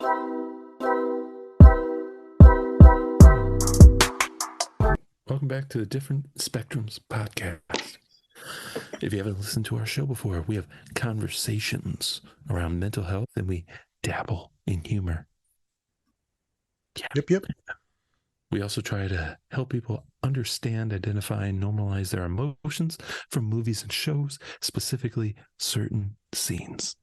Welcome back to the Different Spectrums podcast. If you haven't listened to our show before, we have conversations around mental health and we dabble in humor. Yep. We also try to help people understand, identify, and normalize their emotions from movies and shows, specifically certain scenes.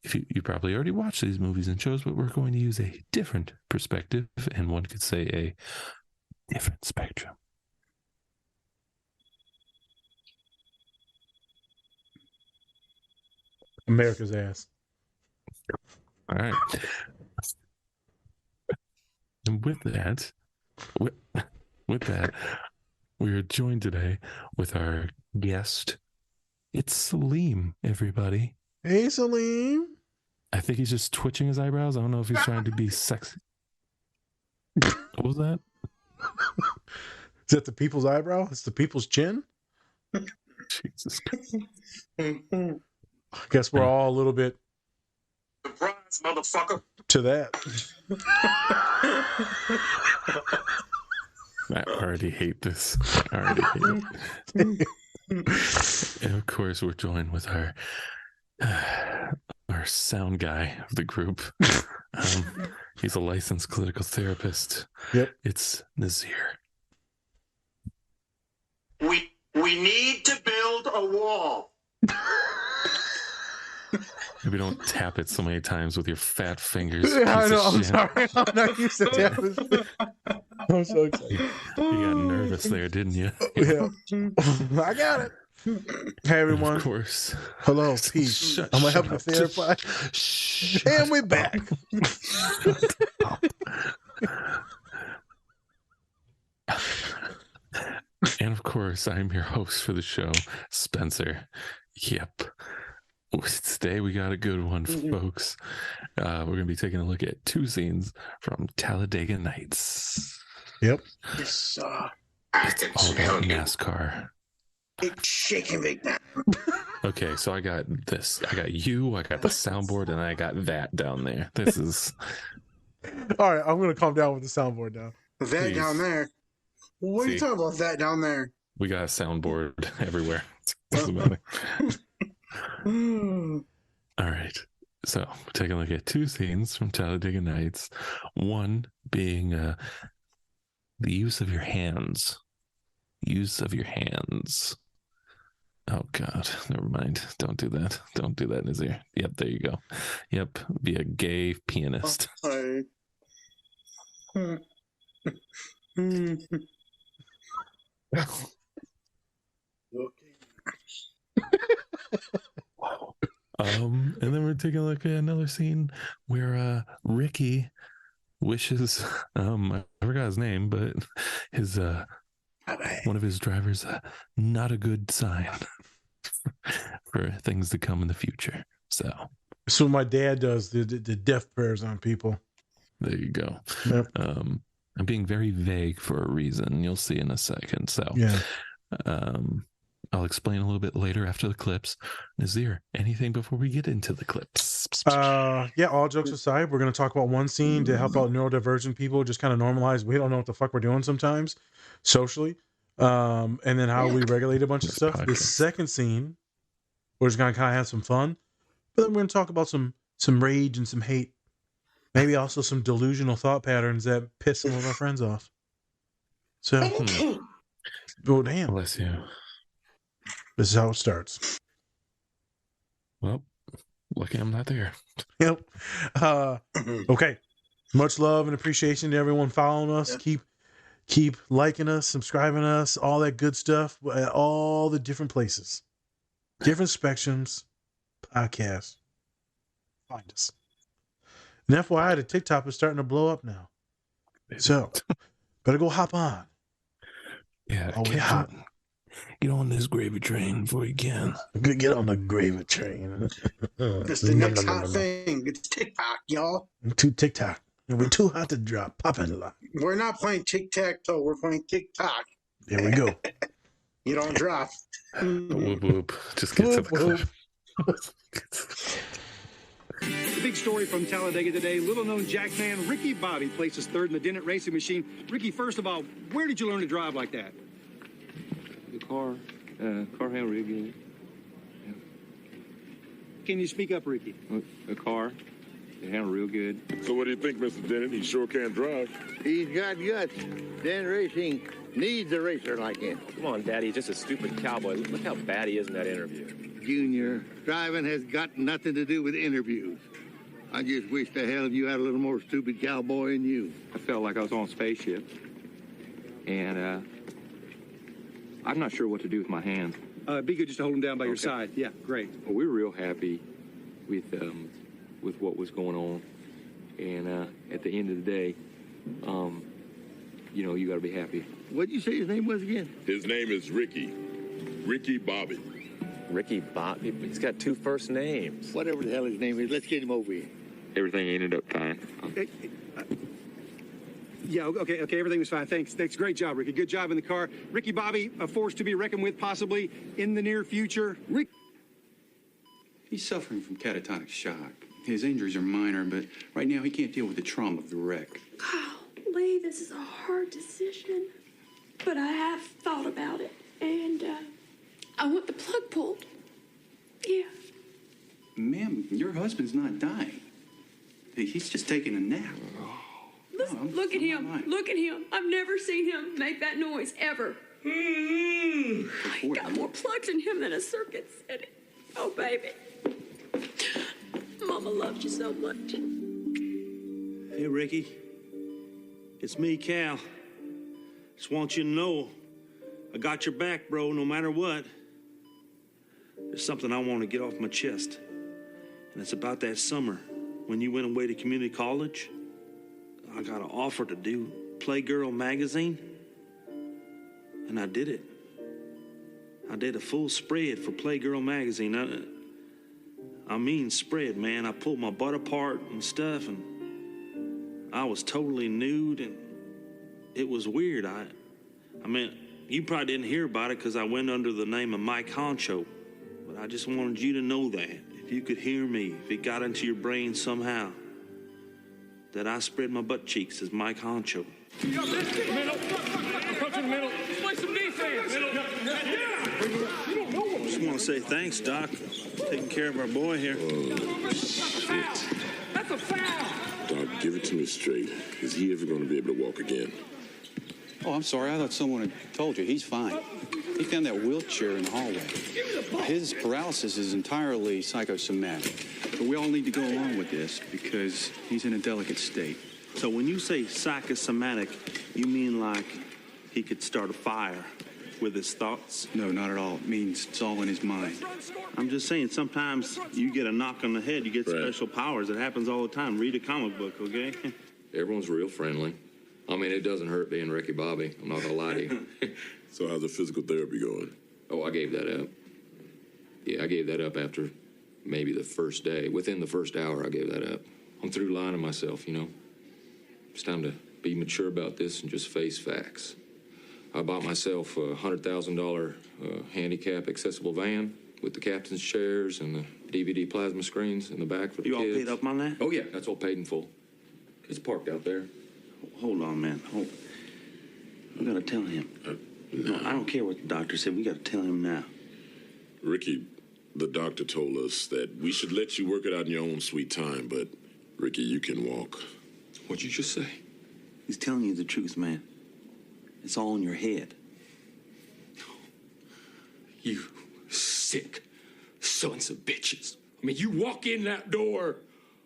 If you probably already watched these movies and shows, but we're going to use a different perspective, and one could say a different spectrum. America's ass. All right. And with that, we are joined today with our guest. It's Saleem, everybody. Hey, Saleem. I think he's just twitching his eyebrows. I don't know if he's trying to be sexy. What was that? Is that the people's eyebrow? It's the people's chin? Jesus Christ. I guess we're all a little bit surprise, motherfucker. to that. I already hate this. I already hate it. And of course, we're joined with our sound guy of the group. He's a licensed clinical therapist. Yep. It's Nazir. We need to build a wall. Maybe don't tap it so many times with your fat fingers. I know, I'm shit. sorry. I'm not used to tapping. I'm so excited. You got nervous there, didn't you? Yeah. I got it. Hey, everyone. Of course. Hello, peace. I'm going to help you clarify. And we're back. And of course, I'm your host for the show, Spencer. Yep. Today we got a good one, folks. We're going to be taking a look at two scenes from Talladega Nights. Yep. This It's all about NASCAR. it's shaking me down. Okay, so I got this. I got you, I got the soundboard, and I got that down there. This is... All right, I'm going to calm down with the soundboard now. That Please. down there. What are you See. talking about? That down there. We got a soundboard everywhere. Doesn't matter. All right. So we're taking a look at two scenes from Talladega Nights. One being the use of your hands. Use of your hands. Oh, God. Never mind. Don't do that. Don't do that, Nazir. Yep, there you go. Yep, be a gay pianist. Okay. And then we're taking a look at another scene where Ricky wishes I forgot his name, but his one of his drivers not a good sign for things to come in the future. So my dad does the death prayers on people. there you go. Yep. I'm being very vague for a reason. You'll see in a second. So Yeah. I'll explain a little bit later after the clips. Nazir, anything before we get into the clips? Yeah, all jokes aside, we're going to talk about one scene to help out neurodivergent people, just kind of normalize. We don't know what the fuck we're doing sometimes socially. And then how we regulate a bunch of stuff. The second scene, we're just going to kind of have some fun. But then we're going to talk about some rage and some hate. Maybe also some delusional thought patterns that piss some of our friends off. So, oh, damn. Bless you. This is how it starts. Well, lucky I'm not there. Yep. Okay. Much love and appreciation to everyone following us. Yep. Keep liking us, subscribing us, all that good stuff at all the different places. Different spectrums, podcast. Find us. And FYI, the TikTok is starting to blow up now. So, better go hop on. Yeah, Oh, we hot. Get on this gravy train before you can. Get on the gravy train. It's the next hot thing. It's TikTok, y'all. To TikTok. We're too hot to drop. Pop in a lot. We're not playing tic-tac-toe. We're playing TikTok. There we go. You don't drop. Whoop whoop. Just get to the clip. The big story from Talladega today, little-known jackman Ricky Bobby places third in the Dennett racing machine. Ricky, first of all, where did you learn to drive like that? The car handle real good. Yeah. Can you speak up, Ricky? The car, it handle real good. So what do you think, Mr. Dennett? He sure can't drive. He's got guts. Dennett Racing needs a racer like him. Come on, Daddy, he's just a stupid cowboy. Look how bad he is in that interview. Junior, driving has got nothing to do with interviews. I just wish the hell you had a little more stupid cowboy in you. I felt like I was on a spaceship, and I'm not sure what to do with my hands. Be good just to hold him down by your side. Yeah, great. Well, we were real happy with what was going on, and at the end of the day, you got to be happy. What'd you say his name was again? His name is Ricky Bobby. Ricky Bobby? He's got two first names. Whatever the hell his name is, let's get him over here. Everything ended up fine. Yeah, okay, everything was fine. Thanks. Great job, Ricky. Good job in the car. Ricky Bobby, a force to be reckoned with possibly in the near future. He's suffering from catatonic shock. His injuries are minor, but right now he can't deal with the trauma of the wreck. Golly, this is a hard decision. But I have thought about it, and I want the plug pulled. Yeah. Ma'am, your husband's not dying. He's just taking a nap. Listen, look at him. Right. Look at him. I've never seen him make that noise, ever. He got more plugs in him than a circuit setting. Oh, baby. Mama loves you so much. Hey, Ricky. It's me, Cal. Just want you to know I got your back, bro, no matter what. There's something I want to get off my chest. And it's about that summer when you went away to community college. I got an offer to do Playgirl magazine. And I did it. I did a full spread for Playgirl magazine. I mean spread, man. I pulled my butt apart and stuff, and I was totally nude, and it was weird. I mean, you probably didn't hear about it because I went under the name of Mike Honcho, but I just wanted you to know that. If you could hear me, if it got into your brain somehow, that I spread my butt cheeks as Mike Honcho. Middle. Approach in the middle. Play some defense. Just want to say thanks, Doc. Taking care of our boy here. Oh, shit. That's a foul. Doc, give it to me straight. Is he ever going to be able to walk again? Oh, I'm sorry. I thought someone had told you. He's fine. He found that wheelchair in the hallway. His paralysis is entirely psychosomatic. But we all need to go along with this because he's in a delicate state. So when you say psychosomatic, you mean like he could start a fire with his thoughts? No, not at all. It means it's all in his mind. I'm just saying, sometimes you get a knock on the head, you get special powers. It happens all the time. Read a comic book, okay? Everyone's real friendly. I mean, it doesn't hurt being Ricky Bobby. I'm not gonna lie to you. So how's the physical therapy going? Oh, I gave that up. Yeah, I gave that up after maybe the first day. Within the first hour, I gave that up. I'm through lying to myself, you know. It's time to be mature about this and just face facts. I bought myself a $100,000 handicap accessible van with the captain's chairs and the DVD plasma screens in the back for the kids. You all paid up on that? Oh, yeah, that's all paid in full. It's parked out there. Hold on, man. We gotta tell him. No, I don't care what the doctor said. We gotta tell him now. Ricky, the doctor told us that we should let you work it out in your own sweet time, but Ricky, you can walk. What'd you just say? He's telling you the truth, man. It's all in your head. You sick sons of bitches. I mean, you walk in that door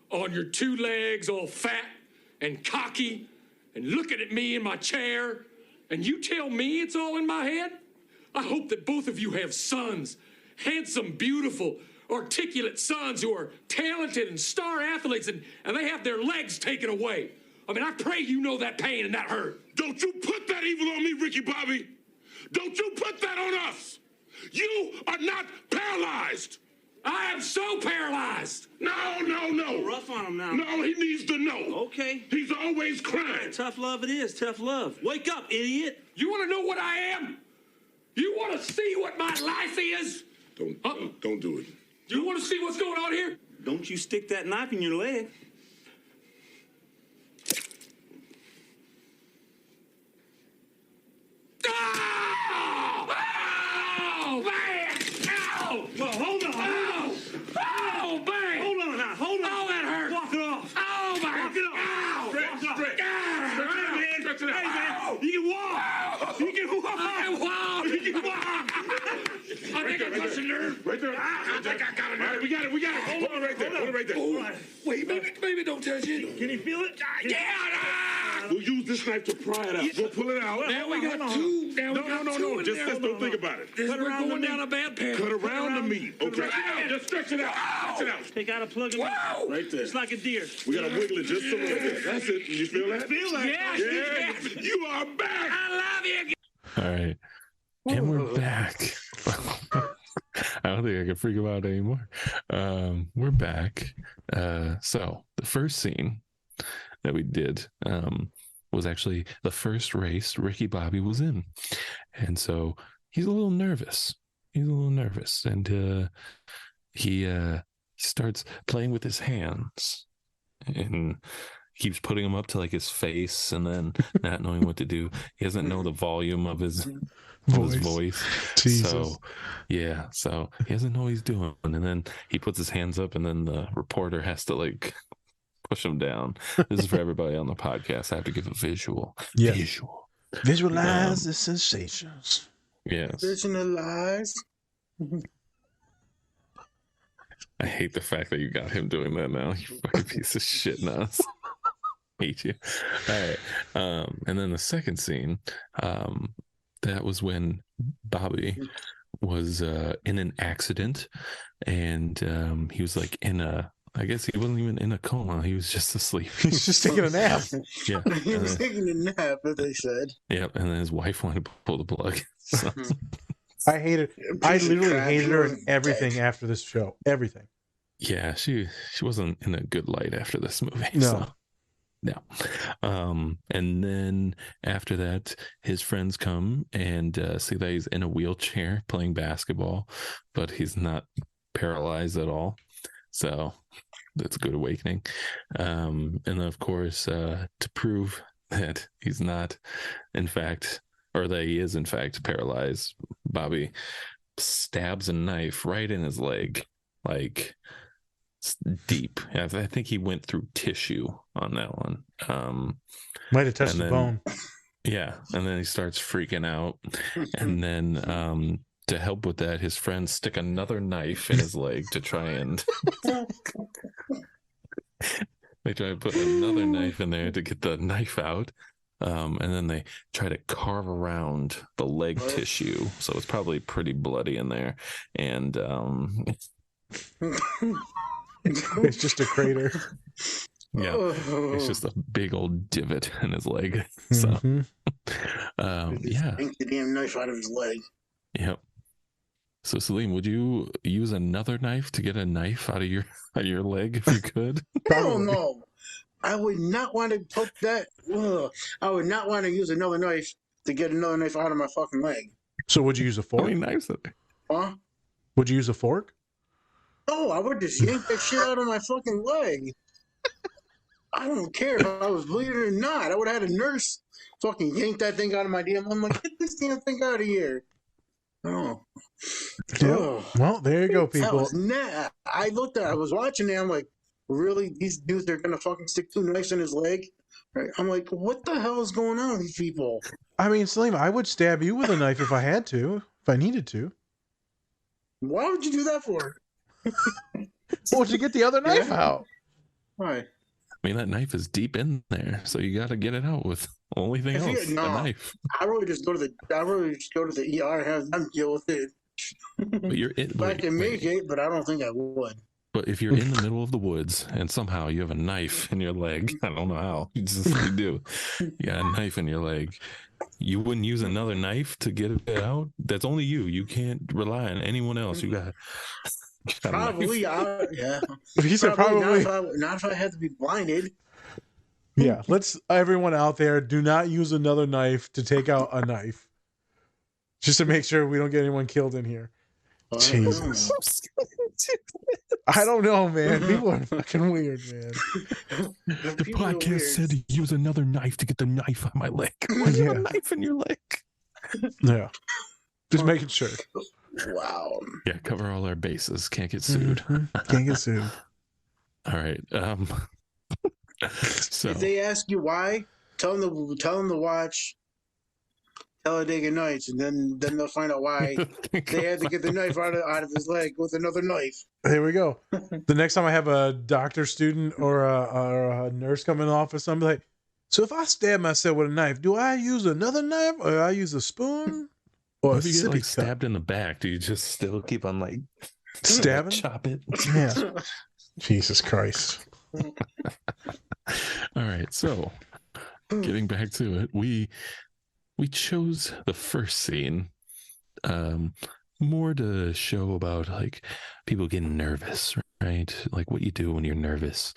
on your two legs all fat and cocky and looking at me in my chair, and you tell me it's all in my head? I hope that both of you have sons, handsome, beautiful, articulate sons who are talented and star athletes, and they have their legs taken away. I mean, I pray you know that pain and that hurt. Don't you put that evil on me, Ricky Bobby. Don't you put that on us. You are not paralyzed. I am so paralyzed. No. Rough on him now. No, he needs to know. Okay. He's always crying. Tough love it is, tough love. Wake up, idiot. You want to know what I am? You want to see what my life is? Don't do it. You want to see what's going on here? Don't you stick that knife in your leg. Oh, man! Ow! Well, hold on. Ow! Oh, man! Hold on now. Hold on. Oh, that hurt! Walk it off. Oh, man! Walk it off. Ow! Stretch it out, man. Stretch it out. Hey, man. You can walk. You can walk. I can walk. You can walk. I think I touched a nerve. Right there. I think I got a All right, nerve. we got it. Hold it right there. Hold it right there. Oh, wait, maybe don't touch it. Can you feel it? Yeah! We'll use this knife to pry it out. We'll pull it out. Now we got two. Now we got two in Just there. don't think about it. We're going down a bad path. Cut around the meat. Okay. Just stretch it out. Stretch it out. Take out a plug and Right there. It's like a deer. We gotta wiggle it just a little bit. That's it. You feel that? Feel that? Yeah. You are back. I love you. All right. And we're back. I don't think I can freak him out anymore. We're back. So the first scene that we did was actually the first race Ricky Bobby was in. And so he's a little nervous. And he starts playing with his hands and keeps putting them up to like his face and then not knowing what to do. He doesn't know the volume of his voice. Jesus. So yeah, so he doesn't know what he's doing. And then he puts his hands up and then the reporter has to like push him down. This is for everybody on the podcast. I have to give a visual. Yeah. Visualize the sensations. Yes. Visualize. I hate the fact that you got him doing that now. You fucking piece of shit, Nas. Hate you. All right. And then the second scene, that was when Bobby was in an accident, and he was like I guess he wasn't even in a coma. He was just asleep. He's just taking a nap. Yeah. He was taking a nap, as they said. Yep. And then his wife wanted to pull the plug. So. I literally hated her in everything after this show. Everything. Yeah, she wasn't in a good light after this movie. No. So. No. And then after that, his friends come and see that he's in a wheelchair playing basketball, but he's not paralyzed at all. So that's a good awakening. And then, of course, to prove that he's not, in fact, or that he is, in fact, paralyzed, Bobby stabs a knife right in his leg, like deep. I think he went through tissue on that one. Might have touched the bone. Yeah. And then he starts freaking out. And then to help with that, his friends stick another knife in his leg to try and they try to put another knife in there to get the knife out. And then they try to carve around the leg tissue. So it's probably pretty bloody in there. And it's just a crater. Yeah, it's just a big old divot in his leg. So, yeah, Yank the damn knife out of his leg. Yep. So, Saleem, would you use another knife to get a knife out of your leg if you could? Hell no. I would not want to put that. I would not want to use another knife to get another knife out of my fucking leg. So, would you use a fork? How many knives are there? Huh? Would you use a fork? Oh, I would just yank that shit out of my fucking leg. I don't care if I was bleeding or not. I would have had a nurse fucking yank that thing out of my damn. I'm like, get this damn thing out of here. Oh. Yeah. Well, there you go, people. I was watching it. I'm like, really? These dudes are going to fucking stick two knives in his leg? Right? I'm like, what the hell is going on with these people? I mean, Saleem, I would stab you with a knife if I had to, if I needed to. Why would you do that for? Well, to get the other knife out. Right. I mean, that knife is deep in there, so you got to get it out with only thing else, a knife. I really just go to the ER and have them deal with it. But you're in. I can make it, but I don't think I would. But if you're in the middle of the woods and somehow you have a knife in your leg, I don't know how. You do. You got a knife in your leg. You wouldn't use another knife to get it out? That's only you. You can't rely on anyone else. You got probably, yeah. He said probably not if I had to be blinded. Yeah, let's everyone out there do not use another knife to take out a knife. Just to make sure we don't get anyone killed in here. Jesus. I don't know, man. People are fucking weird, man. The podcast said to use another knife to get the knife on my leg. Why do you have a knife in your leg? Yeah. Just making sure. Wow. Yeah, cover all our bases. Can't get sued. Can't get sued. All right. So if they ask you why, tell them to watch Talladega Nights, and then they'll find out why they had to get the knife out of his leg with another knife. Here we go. The next time I have a doctor student or a nurse come in the office, I'm like, so if I stab myself with a knife, do I use another knife or do I use a spoon? Or if you get like stabbed in the back, do you just still keep on like stabbing? Chop it? Yeah. Jesus Christ. All right, so getting back to it, we chose the first scene more to show about like people getting nervous, right? Like what you do when you're nervous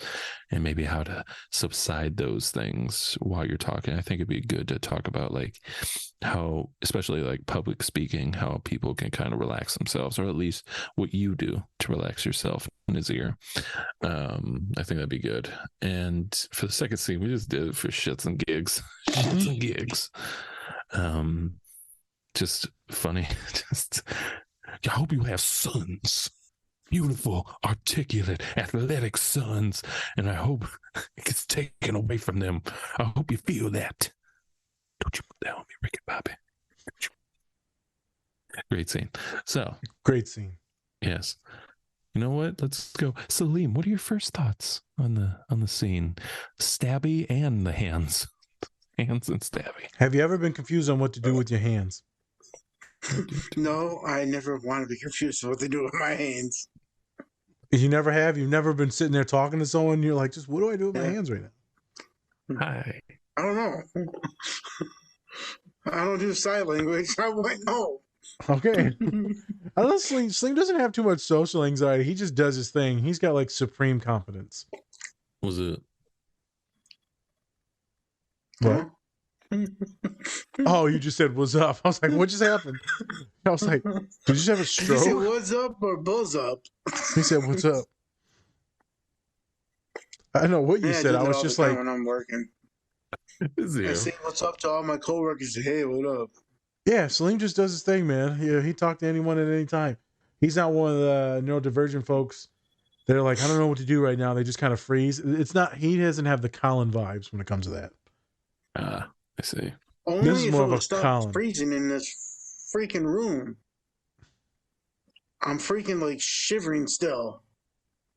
and maybe how to subside those things while you're talking. I think it'd be good to talk about like how, especially like public speaking, how people can kind of relax themselves, or at least what you do to relax yourself in his ear. I think that'd be good. And for the second scene, we just did it for shits and gigs. Shits and gigs. Just funny. Just, I hope you have sons, beautiful, articulate, athletic sons, and I hope it gets taken away from them. I hope you feel that. Don't you put that on me, Ricky Bobby. Great scene. So great scene. Yes. You know what? Let's go. Saleem, what are your first thoughts on the scene? Stabby and the hands. Hands and stabby. Have you ever been confused on what to do with your hands? No, I never want to be confused with what to do with my hands. You never have? You've never been sitting there talking to someone and you're like, just what do I do with my hands right now? Hi. I don't know. I don't do sign language. I wouldn't know. Okay. Honestly, Saleem doesn't have too much social anxiety. He just does his thing. He's got like supreme confidence. Was it? What? Oh, you just said what's up. I was like, what just happened? I was like, did you just have a stroke? Did you say what's up or buzz up? He said, what's up? I know what you said. I was just like, when I'm working. I say what's up to all my coworkers. Hey, what up? Yeah, Saleem just does his thing, man. He talked to anyone at any time. He's not one of the neurodivergent folks that are like, I don't know what to do right now. They just kind of freeze. It's not. He doesn't have the Colin vibes when it comes to that. I see. Only this is if more it of will a stop Colin. freezing in this freaking room. I'm freaking like shivering still.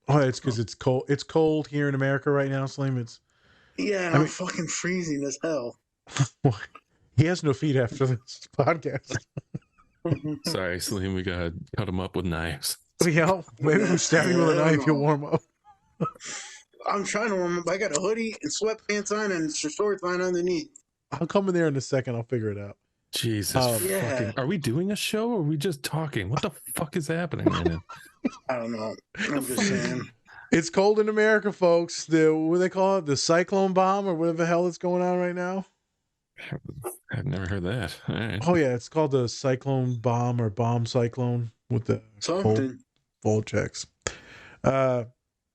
Oh, it's because it's cold. It's cold here in America right now, Saleem. It's yeah, and I'm fucking freezing as hell. He has no feet after this podcast. Sorry, Saleem, we gotta cut him up with knives. Yeah, maybe we stab you with a knife, you'll warm up. I'm trying to warm up. I got a hoodie and sweatpants on and shorts on underneath. I'll come in there in a second. I'll figure it out. Jesus fucking... Are we doing a show or are we just talking? What the fuck is happening right now? I don't know. I'm just saying. It's cold in America, folks. What do they call it? The cyclone bomb or whatever the hell is going on right now? I've never heard that. All right. Oh, yeah. It's called the cyclone bomb or bomb cyclone with the something. Fold checks.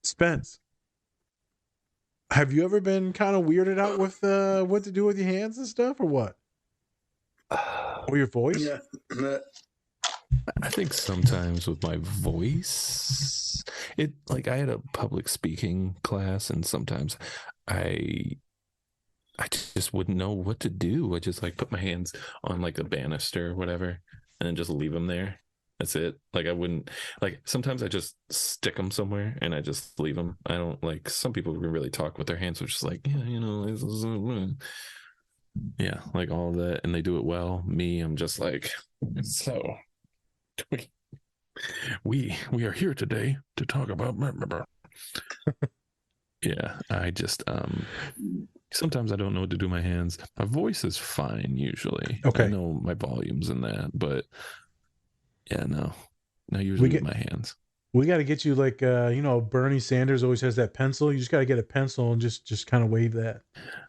Spence, have you ever been kind of weirded out with what to do with your hands and stuff or what? Or your voice? Yeah. I think sometimes with my voice, it like I had a public speaking class and sometimes I just wouldn't know what to do. I just like put my hands on like a banister or whatever and then just leave them there. That's it. Like I wouldn't like sometimes I just stick them somewhere and I just leave them. I don't like some people can really talk with their hands, which is like, yeah, you know, yeah, like all of that, and they do it well. Me, I'm just like, so we are here today to talk about yeah, I just sometimes I don't know what to do with my hands. My voice is fine usually. Okay. I know my volumes and that, but yeah, no usually with my hands. We got to get you like Bernie Sanders always has that pencil. You just got to get a pencil and just kind of wave that.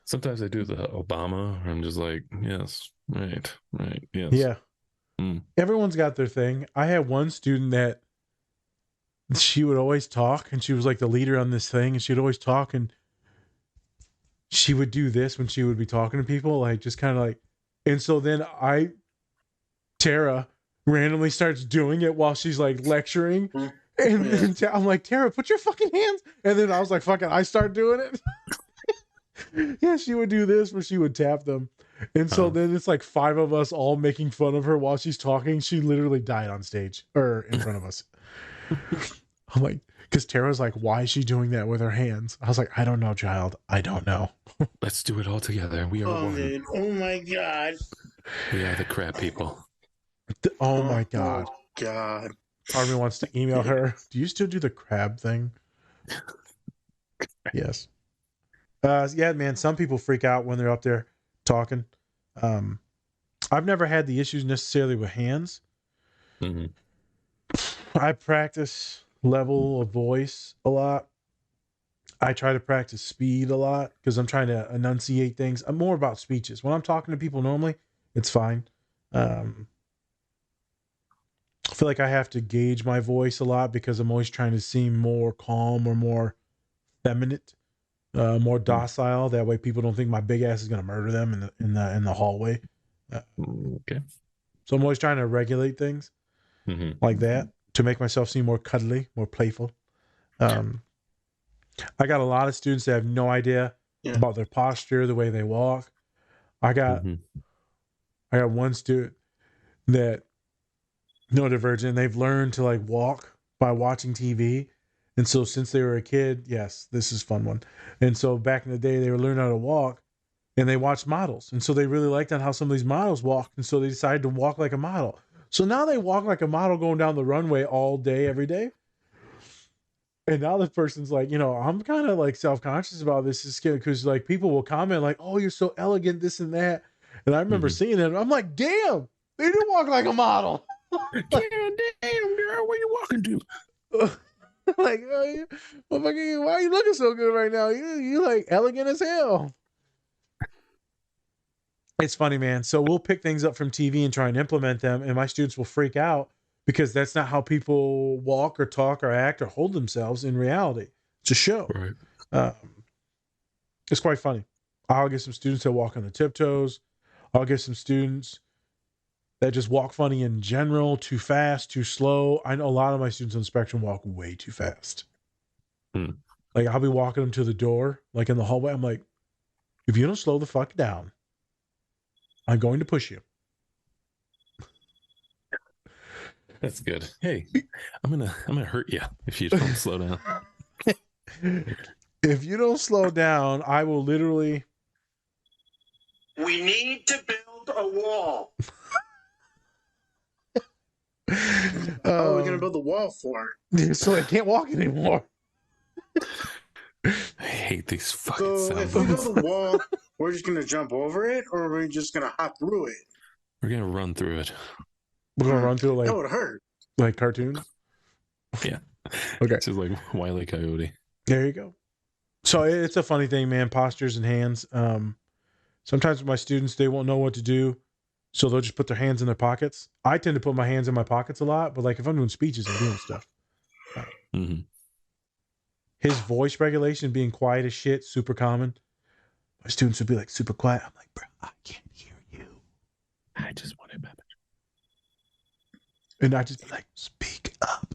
Sometimes I do the Obama, where I'm just like, yes, right, yes. Yeah. Everyone's got their thing. I had one student that she would always talk, and she was like the leader on this thing, and she'd always talk, and she would do this when she would be talking to people, like just kind of like, and so then Tara randomly starts doing it while she's like lecturing. And I'm like, Tara, put your fucking hands. And then I was like, fuck it, I start doing it. Yeah, she would do this where she would tap them. And so then it's like 5 of us all making fun of her while she's talking. She literally died on stage or in front of us. I'm like, because Tara's like, why is she doing that with her hands? I was like, I don't know, child. I don't know. Let's do it all together. We are one. Man. Oh my God. We are the crab people. Oh my God. Oh God. Part of me wants to email her. Do you still do the crab thing? Yes. Yeah, man. Some people freak out when they're up there talking. I've never had the issues necessarily with hands. Mm-hmm. I practice level of voice a lot. I try to practice speed a lot because I'm trying to enunciate things. I'm more about speeches. When I'm talking to people normally, it's fine. I feel like I have to gauge my voice a lot because I'm always trying to seem more calm or more feminine, more docile. That way, people don't think my big ass is going to murder them in the hallway. Okay. So I'm always trying to regulate things like that to make myself seem more cuddly, more playful. I got a lot of students that have no idea about their posture, the way they walk. I got one student that neurodivergent. They've learned to like walk by watching TV. And so since they were a kid, yes, this is a fun one. And so back in the day, they were learning how to walk and they watched models. And so they really liked on how some of these models walked. And so they decided to walk like a model. So now they walk like a model going down the runway all day, every day. And now the person's like, I'm kind of like self-conscious about this because like people will comment like, oh, you're so elegant, this and that. And I remember seeing it. I'm like, damn, they do walk like a model. Damn, girl, where you walking to? Like, why are you looking so good right now? You like elegant as hell. It's funny, man. So we'll pick things up from TV and try and implement them, and my students will freak out because that's not how people walk or talk or act or hold themselves in reality. It's a show. Right. It's quite funny. I'll get some students that walk on the tiptoes. I'll get some students that just walk funny in general, too fast, too slow. I know a lot of my students on the spectrum walk way too fast. Like I'll be walking them to the door, like in the hallway. I'm like, if you don't slow the fuck down, I'm going to push you. That's good. Hey, I'm gonna hurt you if you don't slow down. If you don't slow down, I will literally. We need to build a wall. What are we gonna build the wall for? So I can't walk anymore. I hate these fucking So if we build a wall, we're just gonna jump over it, or we're just gonna hop through it. We're gonna run through it. We're gonna run through it like that would hurt. Like cartoons. Yeah. Okay. It's just like Wile E. Coyote. There you go. So it's a funny thing, man. Postures and hands. Sometimes with my students, they won't know what to do, so they'll just put their hands in their pockets. I tend to put my hands in my pockets a lot, but like if I'm doing speeches and doing stuff, his voice regulation being quiet as shit, super common. My students would be like super quiet. I'm like, bro, I can't hear you. I just want it. And I just be like, speak up.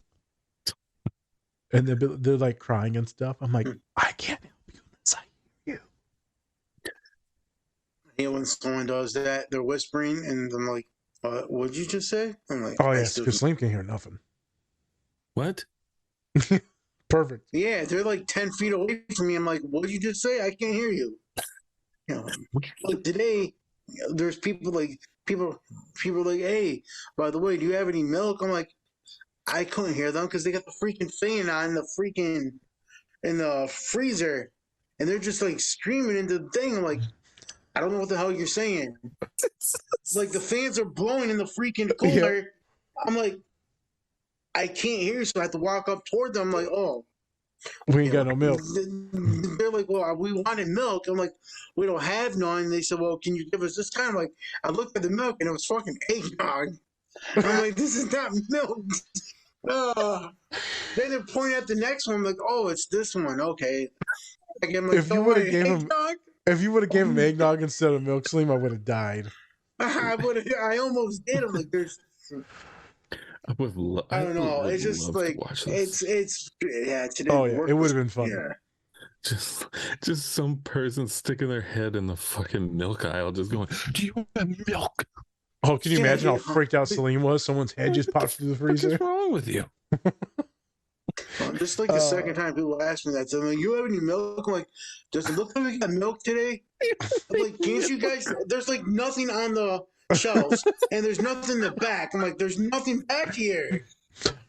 And they're like crying and stuff. I'm like, I can't help you unless I hear you. I hate when someone does that. They're whispering, and I'm like, what'd you just say? I'm like, oh, yes, because Saleem can't hear nothing. What? Perfect. Yeah, they're like 10 feet away from me. I'm like, what'd you just say? I can't hear you. Like today, there's people like, hey, by the way, do you have any milk? I'm like, I couldn't hear them because they got the freaking fan on in the freezer, and they're just like screaming into the thing. I'm like, I don't know what the hell you're saying. Like the fans are blowing in the freaking cooler. Yeah. I'm like, I can't hear you, so I have to walk up toward them. I'm like, oh, we ain't got no milk. They're like, well, we wanted milk. I'm like, we don't have none. And they said, well, can you give us this kind of like, I looked at the milk and it was fucking eggnog. I'm like, this is not milk. Then they point at the next one, like, oh, it's this one. Okay. Again, like, If you would have gave him eggnog instead of milk, Saleem, I would have died. I almost did. I'm like, there's. I don't know. It's just like it's yeah. Today. Oh yeah, it would have been fun. Yeah. Just some person sticking their head in the fucking milk aisle, just going, "Do you want milk?" Oh, can you imagine how freaked out Saleem was? Someone's head just popped through the freezer. What's wrong with you? Just like the second time people ask me that, so I'm like, "You have any milk?" I'm like, "Does it look like we got milk today?" I'm like, "Can't you guys?" There's like nothing on the shelves, and there's nothing in the back. I'm like, "There's nothing back here."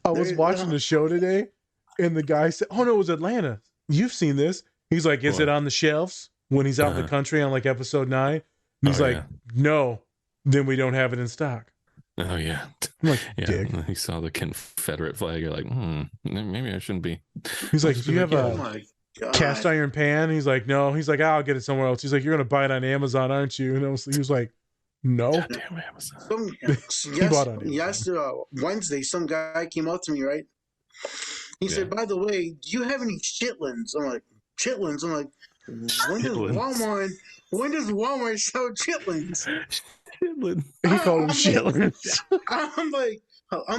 I was watching the show today, and the guy said, "Oh no, it was Atlanta. You've seen this." He's like, "Is it on the shelves?" When he's out in the country on like episode 9, and he's like, "No, then we don't have it in stock." Oh yeah, I'm like, yeah. Dick. He saw the Confederate flag. You're like, maybe I shouldn't be. He's like, "Do you have a cast iron pan?" He's like, "No." He's like, "I'll get it somewhere else." He's like, "You're gonna buy it on Amazon, aren't you?" And he was like, "No." Damn Amazon. Wednesday, some guy came up to me, right? He said, "By the way, do you have any chitlins?" I'm like, "Chitlins?" I'm like, When does Walmart sell chitlins? Chitlins. He called them chitlins. I'm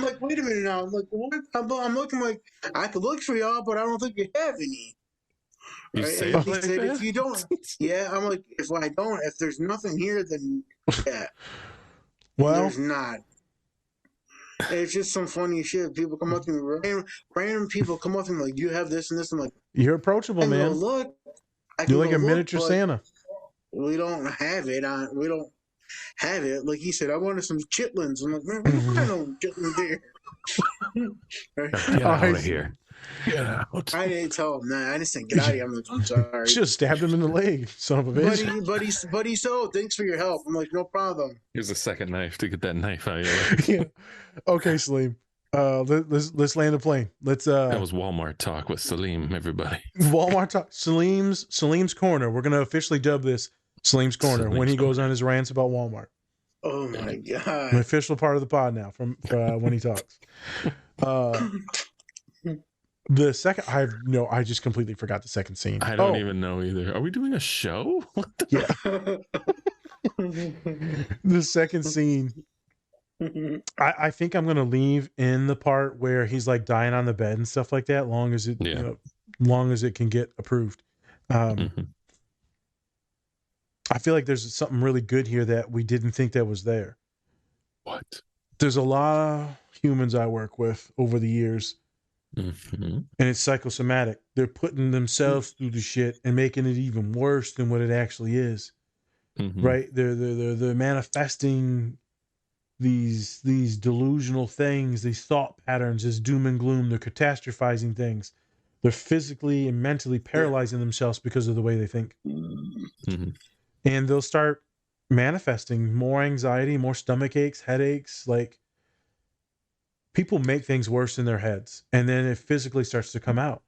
like, wait a minute now. I'm like, what? I'm looking like I could look for y'all, but I don't think you have any. You right? say And he like said, that? if you don't, yeah. I'm like, if there's nothing here, then yeah. Well, there's not. It's just some funny shit. People come up to me, random people come up to me like, "Do you have this and this?" I'm like, you're approachable, man. Go, look, you're like a miniature Santa. We don't have it. We don't have it. Like he said, I wanted some chitlins. I'm like, man, we don't have no chitlins there. Get out of here. Get out. I didn't tell him that. I just said, get out of here. I'm like, I'm sorry. Just stabbed him in the leg, son of a bitch. Buddy, so thanks for your help. I'm like, no problem. Here's a second knife to get that knife out of your leg. Yeah. Okay, Saleem. Let's land the plane. That was Walmart talk with Saleem, everybody. Walmart talk. Saleem's corner. We're gonna officially dub this Saleem's corner when he goes on his rants about Walmart. Oh my god! An official part of the pod now from when he talks. The second, I just completely forgot the second scene. I don't even know either. Are we doing a show? What the? Yeah. The second scene. I think I'm gonna leave in the part where he's like dying on the bed and stuff like that, long as it long as it can get approved. I feel like there's something really good here that we didn't think that was there. What? There's a lot of humans I work with over the years, and it's psychosomatic. They're putting themselves through the shit and making it even worse than what it actually is. Right? They're manifesting these delusional things, these thought patterns, this doom and gloom. They're catastrophizing things. They're physically and mentally paralyzing themselves because of the way they think. And they'll start manifesting more anxiety, more stomach aches, headaches. Like, people make things worse in their heads, and then it physically starts to come out.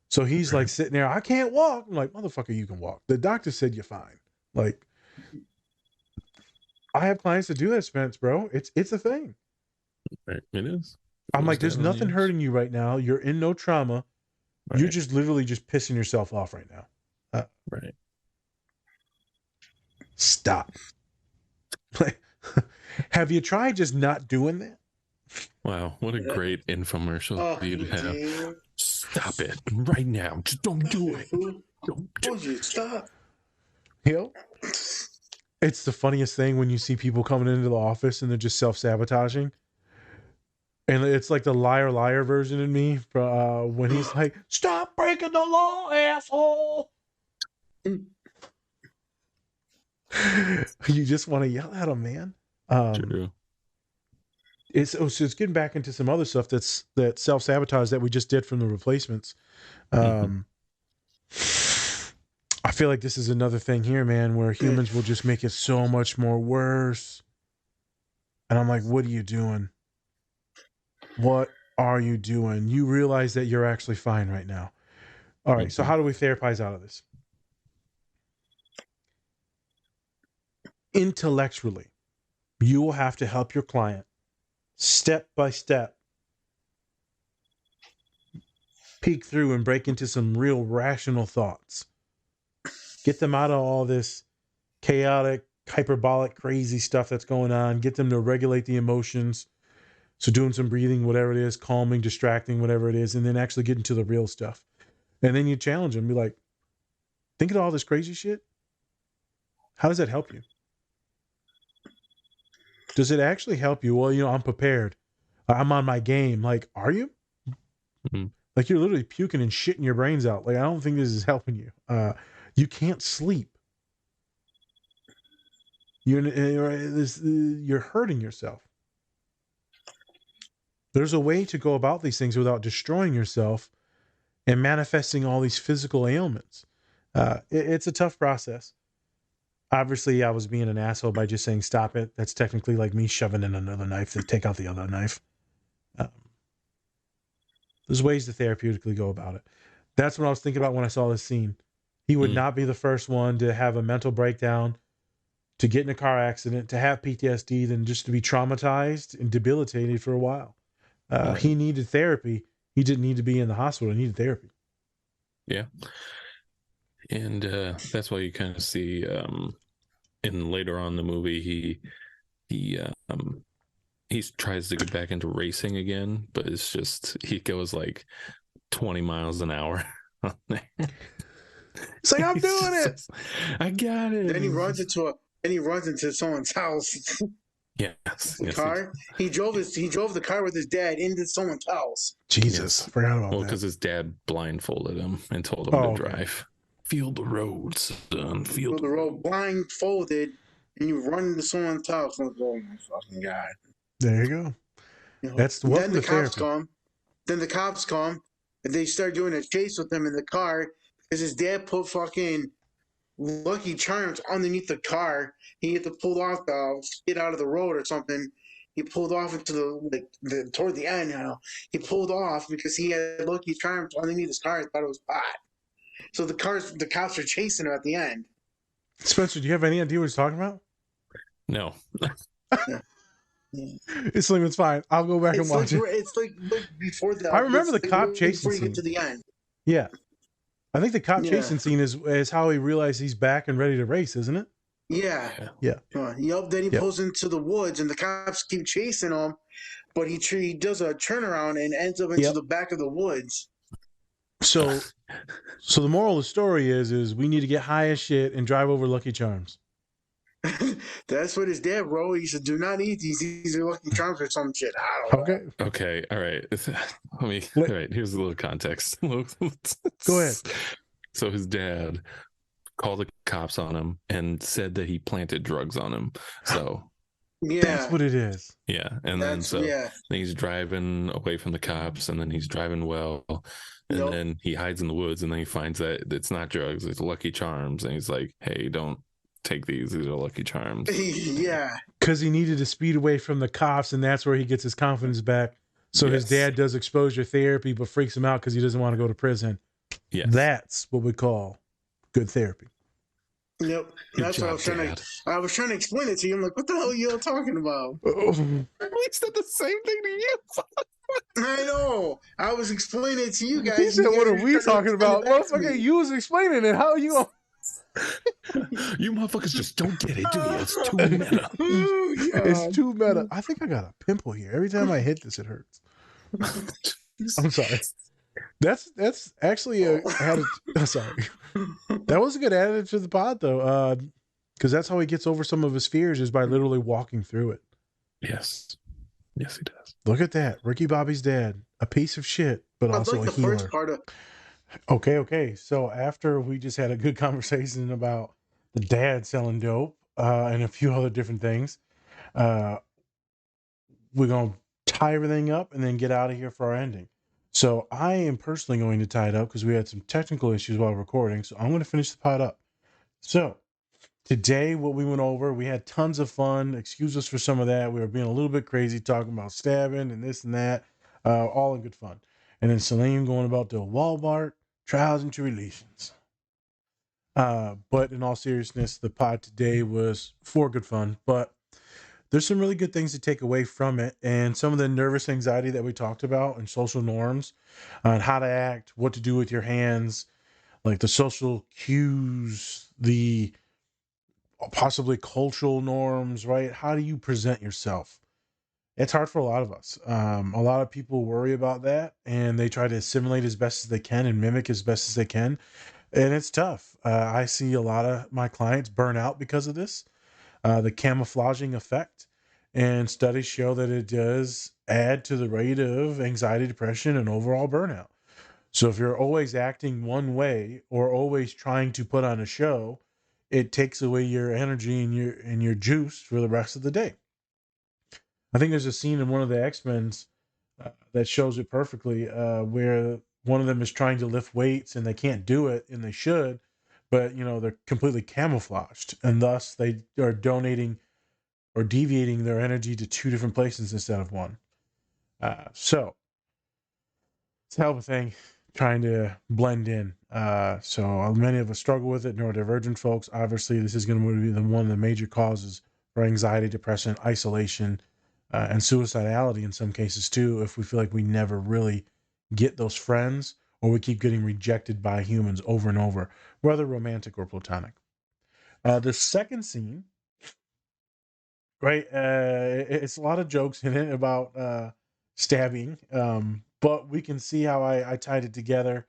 So he's like sitting there, I can't walk. I'm like, motherfucker, you can walk. The doctor said you're fine. Like, I have clients that do that, Spence, bro. It's a thing. Right. It is. I'm like, there's nothing hurting you right now. You're in no trauma. Right. You're just literally just pissing yourself off right now. Right. Stop. Have you tried just not doing that? Wow, what a great infomercial you'd have. Stop it right now. Just don't do it. Don't do it. Stop. It's the funniest thing when you see people coming into the office and they're just self-sabotaging. And it's like the liar version in me when he's like, stop breaking the law, asshole. You just want to yell at him, man. True. It's getting back into some other stuff that self-sabotage that we just did from the replacements. I feel like this is another thing here, man, where humans will just make it so much more worse. And I'm like, what are you doing? What are you doing? You realize that you're actually fine right now. All right, so how do we therapize out of this? Intellectually, you will have to help your client step by step peek through and break into some real rational thoughts. Get them out of all this chaotic, hyperbolic, crazy stuff that's going on. Get them to regulate the emotions. So doing some breathing, whatever it is, calming, distracting, whatever it is, and then actually get into the real stuff. And then you challenge them, be like, think of all this crazy shit. How does that help you? Does it actually help you? Well, I'm prepared. I'm on my game. Like, are you? Mm-hmm. Like, you're literally puking and shitting your brains out. Like, I don't think this is helping you. You can't sleep. You're hurting yourself. There's a way to go about these things without destroying yourself and manifesting all these physical ailments. It's a tough process. Obviously, I was being an asshole by just saying, stop it. That's technically like me shoving in another knife to take out the other knife. There's ways to therapeutically go about it. That's what I was thinking about when I saw this scene. He would not be the first one to have a mental breakdown, to get in a car accident, to have PTSD, than just to be traumatized and debilitated for a while. He needed therapy. He didn't need to be in the hospital. He needed therapy. Yeah. And that's why you kind of see in later on in the movie, he tries to get back into racing again, but it's just, he goes like 20 miles an hour. It's like, I'm doing it. I got it. Then he runs into someone's house. Yes. The car. He drove the car with his dad into someone's house. Jesus, I forgot about that. Well, because his dad blindfolded him and told him to drive. Feel the road, son. Feel the road. Blindfolded, and you run into someone's house. Like, oh my fucking God. There you go. That's welcome to therapy. Then the cops come, and they start doing a chase with him in the car because his dad put fucking Lucky Charms underneath the car. He had to pull off the skid out of the road or something. He pulled off into the toward the end. He pulled off because he had Lucky Charms underneath his car. I thought it was pot. So the cops are chasing him at the end. Spencer, do you have any idea what he's talking about? No. It's fine. I'll go back and watch it. It's like before the. I remember the cop chasing scene. Before you get to the end. Yeah, I think the cop chasing scene is how he realized he's back and ready to race, isn't it? Yeah. Then he pulls into the woods, and the cops keep chasing him, but he does a turnaround and ends up into the back of the woods. So the moral of the story is we need to get high as shit and drive over Lucky Charms. That's what his dad wrote. He said, "Do not eat these. These are Lucky Charms or some shit." I don't know. Okay. All right. All right. Here's a little context. Go ahead. So his dad called the cops on him and said that he planted drugs on him. So that's what it is. Yeah. And then he's driving away from the cops, and then he's driving well. And then he hides in the woods, and then he finds that it's not drugs, it's Lucky Charms. And he's like, hey, don't take these. These are Lucky Charms. Yeah. Because he needed to speed away from the cops, and that's where he gets his confidence back. So his dad does exposure therapy, but freaks him out because he doesn't want to go to prison. Yes. That's what we call good therapy. Yep. That's what I was trying to. I was trying to explain it to you. I'm like, what the hell are you all talking about? We said the same thing to you. I know. I was explaining it to you guys. He said, "What are we talking about?" Motherfucker, you was explaining it. How are you? You motherfuckers just don't get it, do you? It's too meta. It's too meta. I think I got a pimple here. Every time I hit this, it hurts. I'm sorry. That's actually sorry. That was a good additive to the pod, though, because that's how he gets over some of his fears, is by literally walking through it. Yes, he does. Look at that, Ricky Bobby's dad, a piece of shit, but also a healer. First part of. Okay. So after we just had a good conversation about the dad selling dope and a few other different things, we're gonna tie everything up and then get out of here for our ending. So I am personally going to tie it up because we had some technical issues while recording. So I'm going to finish the pod up. So today, what we went over, we had tons of fun. Excuse us for some of that. We were being a little bit crazy, talking about stabbing and this and that, all in good fun. And then Saleem going about the Walmart trials and tribulations. But in all seriousness, the pod today was for good fun. But there's some really good things to take away from it, and some of the nervous anxiety that we talked about and social norms on how to act, what to do with your hands, like the social cues, the possibly cultural norms, right? How do you present yourself? It's hard for a lot of us. A lot of people worry about that and they try to assimilate as best as they can and mimic as best as they can. And it's tough. I see a lot of my clients burn out because of this, the camouflaging effect. And studies show that it does add to the rate of anxiety, depression, and overall burnout. So if you're always acting one way or always trying to put on a show, it takes away your energy and your juice for the rest of the day. I think there's a scene in one of the X-Men's that shows it perfectly, where one of them is trying to lift weights and they can't do it, and they should, but they're completely camouflaged, and thus they are donating or deviating their energy to two different places instead of one. So it's a hell of a thing trying to blend in. So many of us struggle with it. Neurodivergent folks, obviously, this is going to be one of the major causes for anxiety, depression, isolation, and suicidality in some cases too, if we feel like we never really get those friends or we keep getting rejected by humans over and over, whether romantic or platonic. The second scene, right? It's a lot of jokes in it about stabbing, but we can see how I tied it together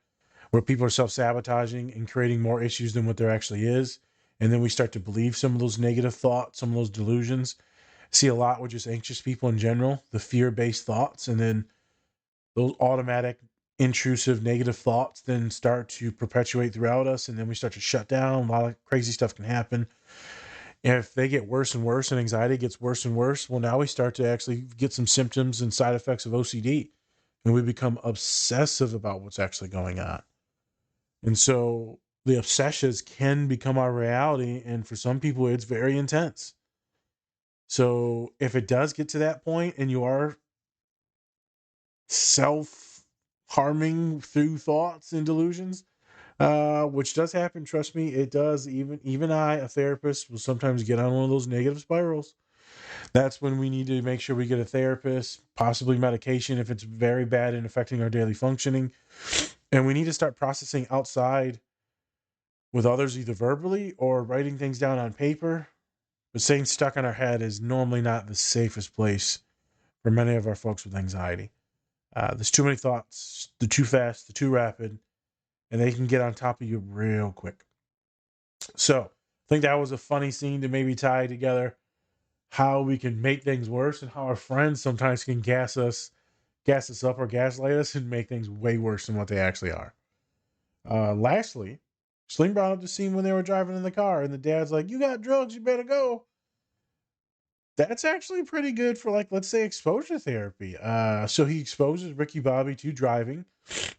where people are self-sabotaging and creating more issues than what there actually is. And then we start to believe some of those negative thoughts, some of those delusions. See a lot with just anxious people in general, the fear-based thoughts, and then those automatic, intrusive, negative thoughts then start to perpetuate throughout us, and then we start to shut down. A lot of crazy stuff can happen. And if they get worse and worse and anxiety gets worse and worse, well, now we start to actually get some symptoms and side effects of OCD, and we become obsessive about what's actually going on. And so the obsessions can become our reality, and for some people, it's very intense. So if it does get to that point and you are self-harming through thoughts and delusions, which does happen, trust me, it does. Even I, a therapist, will sometimes get on one of those negative spirals. That's when we need to make sure we get a therapist, possibly medication if it's very bad and affecting our daily functioning. And we need to start processing outside with others, either verbally or writing things down on paper. But staying stuck in our head is normally not the safest place for many of our folks with anxiety. There's too many thoughts, they're too fast, they're too rapid, and they can get on top of you real quick. So I think that was a funny scene to maybe tie together how we can make things worse and how our friends sometimes can gas us up or gaslight us and make things way worse than what they actually are. Lastly, Saleem brought up the scene when they were driving in the car and the dad's like, "You got drugs, you better go." That's actually pretty good for, like, let's say, exposure therapy. So he exposes Ricky Bobby to driving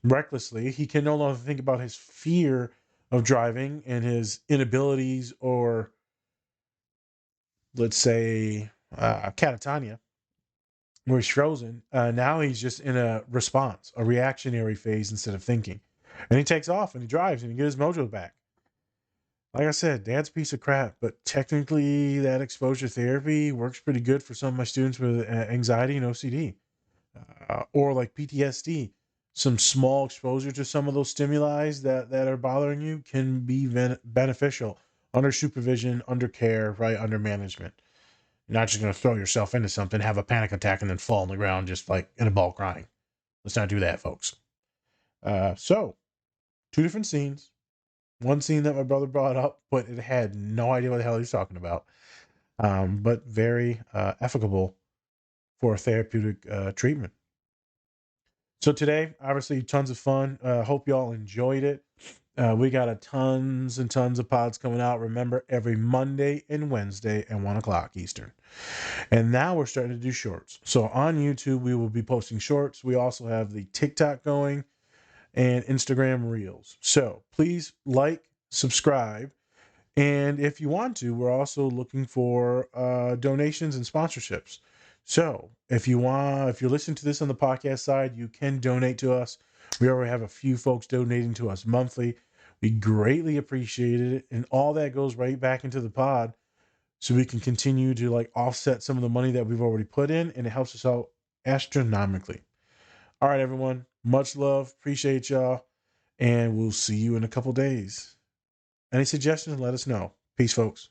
recklessly. He can no longer think about his fear of driving and his inabilities, or let's say catatonia, where he's frozen. Now he's just in a response, a reactionary phase instead of thinking. And he takes off and he drives and he gets his mojo back. Like I said, dad's a piece of crap, but technically that exposure therapy works pretty good for some of my students with anxiety and OCD, or like PTSD. Some small exposure to some of those stimuli that are bothering you can be beneficial under supervision, under care, right, under management. You're not just going to throw yourself into something, have a panic attack, and then fall on the ground just like in a ball crying. Let's not do that, folks. So, two different scenes. One scene that my brother brought up, but it had no idea what the hell he was talking about. But very efficable for therapeutic treatment. So today, obviously, tons of fun. Hope y'all enjoyed it. We got tons and tons of pods coming out. Remember, every Monday and Wednesday at 1 o'clock Eastern. And now we're starting to do shorts. So on YouTube, we will be posting shorts. We also have the TikTok going and Instagram Reels. So please like, subscribe. And if you want to, we're also looking for donations and sponsorships. So if you're listening to this on the podcast side, you can donate to us. We already have a few folks donating to us monthly. We greatly appreciate it. And all that goes right back into the pod so we can continue to like offset some of the money that we've already put in, and it helps us out astronomically. All right, everyone. Much love. Appreciate y'all. And we'll see you in a couple days. Any suggestions, let us know. Peace, folks.